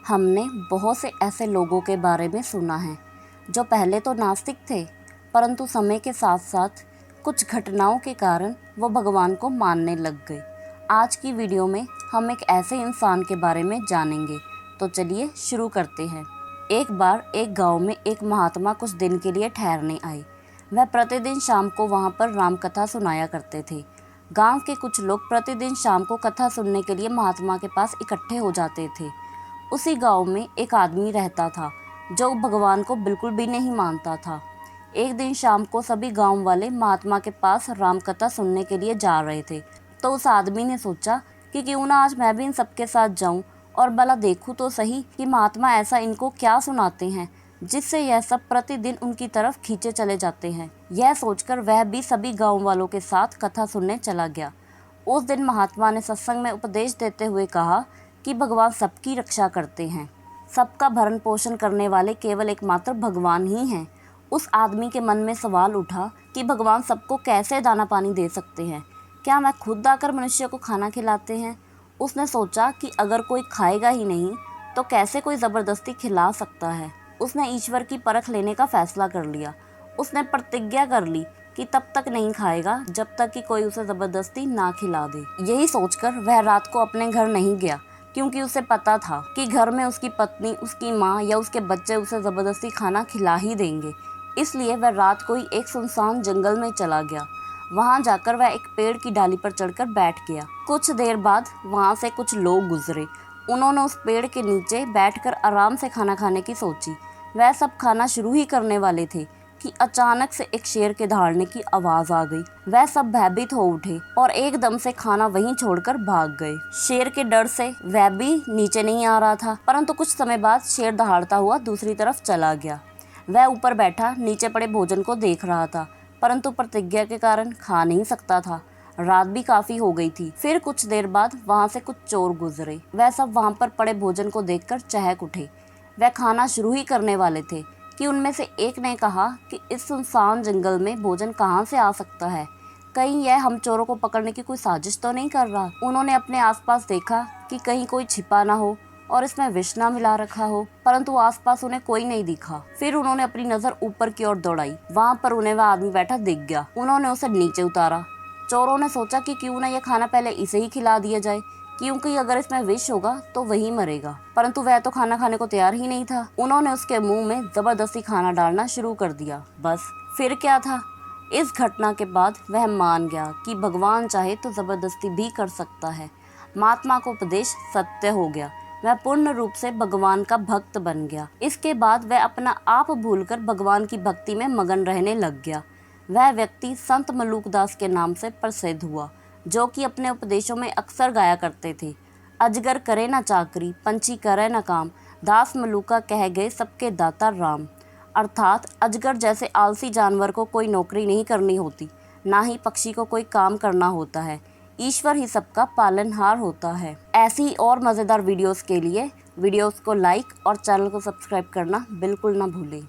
हमने बहुत से ऐसे लोगों के बारे में सुना है जो पहले तो नास्तिक थे, परंतु समय के साथ साथ कुछ घटनाओं के कारण वो भगवान को मानने लग गए। आज की वीडियो में हम एक ऐसे इंसान के बारे में जानेंगे, तो चलिए शुरू करते हैं। एक बार एक गांव में एक महात्मा कुछ दिन के लिए ठहरने आए। वह प्रतिदिन शाम को वहां पर राम कथा सुनाया करते थे। गांव के कुछ लोग प्रतिदिन शाम को कथा सुनने के लिए महात्मा के पास इकट्ठे हो जाते थे। उसी गांव में एक आदमी रहता था जो भगवान को बिल्कुल भी नहीं मानता था। एक दिन शाम को सभी गांव वाले महात्मा के पास राम कथा सुनने के लिए जा रहे थे, तो उस आदमी ने सोचा कि क्यों ना आज मैं भी इन सबके साथ जाऊं और भला देखूं तो सही कि महात्मा ऐसा इनको क्या सुनाते हैं जिससे यह सब प्रतिदिन उनकी तरफ खींचे चले जाते हैं। यह सोचकर वह भी सभी गाँव वालों के साथ कथा सुनने चला गया। उस दिन महात्मा ने सत्संग में उपदेश देते हुए कहा कि भगवान सबकी रक्षा करते हैं, सबका भरण पोषण करने वाले केवल एकमात्र भगवान ही हैं। उस आदमी के मन में सवाल उठा कि भगवान सबको कैसे दाना पानी दे सकते हैं, क्या मैं खुद आकर मनुष्य को खाना खिलाते हैं। उसने सोचा कि अगर कोई खाएगा ही नहीं तो कैसे कोई ज़बरदस्ती खिला सकता है। उसने ईश्वर की परख लेने का फैसला कर लिया। उसने प्रतिज्ञा कर ली कि तब तक नहीं खाएगा जब तक कि कोई उसे ज़बरदस्ती ना खिला दे। यही सोचकर वह रात को अपने घर नहीं गया, क्योंकि उसे पता था कि घर में उसकी पत्नी, उसकी माँ या उसके बच्चे उसे ज़बरदस्ती खाना खिला ही देंगे। इसलिए वह रात को ही एक सुनसान जंगल में चला गया। वहाँ जाकर वह एक पेड़ की डाली पर चढ़कर बैठ गया। कुछ देर बाद वहाँ से कुछ लोग गुजरे। उन्होंने उस पेड़ के नीचे बैठकर आराम से खाना खाने की सोची। वह सब खाना शुरू ही करने वाले थे कि अचानक से एक शेर के दहाड़ने की आवाज़ आ गई। वह सब भयभीत हो उठे और एकदम से खाना वहीं छोड़कर भाग गए। शेर के डर से वह भी नीचे नहीं आ रहा था, परंतु कुछ समय बाद शेर दहाड़ता हुआ दूसरी तरफ चला गया। वह ऊपर बैठा नीचे पड़े भोजन को देख रहा था, परंतु प्रतिज्ञा के कारण खा नहीं सकता था। रात भी काफी हो गई थी। फिर कुछ देर बाद वहाँ से कुछ चोर गुजरे। वह सब वहाँ पर पड़े भोजन को देखकर चहक उठे। वह खाना शुरू ही करने वाले थे कि उनमें से एक ने कहा कि इस सुनसान जंगल में भोजन कहाँ से आ सकता है, कहीं यह हम चोरों को पकड़ने की कोई साजिश तो नहीं कर रहा। उन्होंने अपने आसपास देखा कि कहीं कोई छिपा ना हो और इसमें विष ना मिला रखा हो, परंतु आसपास उन्हें कोई नहीं दिखा। फिर उन्होंने अपनी नजर ऊपर की ओर दौड़ाई। वहाँ पर उन्हें वह आदमी बैठा दिख गया। उन्होंने उसे नीचे उतारा। चोरों ने सोचा कि क्यों ना यह खाना पहले इसे ही खिला दिया जाए, क्योंकि अगर इसमें विष होगा तो वही मरेगा। परंतु वह तो खाना खाने को तैयार ही नहीं था। उन्होंने उसके मुंह में जबरदस्ती खाना डालना शुरू कर दिया। बस फिर क्या था, इस घटना के बाद वह मान गया कि भगवान चाहे तो जबरदस्ती भी कर सकता है। महात्मा को उपदेश सत्य हो गया। वह पूर्ण रूप से भगवान का भक्त बन गया। इसके बाद वह अपना आप भूलकर भगवान की भक्ति में मगन रहने लग गया। वह व्यक्ति संत मलूकदास के नाम से प्रसिद्ध हुआ, जो कि अपने उपदेशों में अक्सर गाया करते थे। अजगर करे न चाकरी, पंछी करे न काम, दास मलूका कह गए सबके दाता राम। अर्थात अजगर जैसे आलसी जानवर को कोई नौकरी नहीं करनी होती, ना ही पक्षी को कोई काम करना होता है। ईश्वर ही सबका पालनहार होता है। ऐसी और मज़ेदार वीडियोस के लिए वीडियोस को लाइक और चैनल को सब्सक्राइब करना बिल्कुल ना भूलें।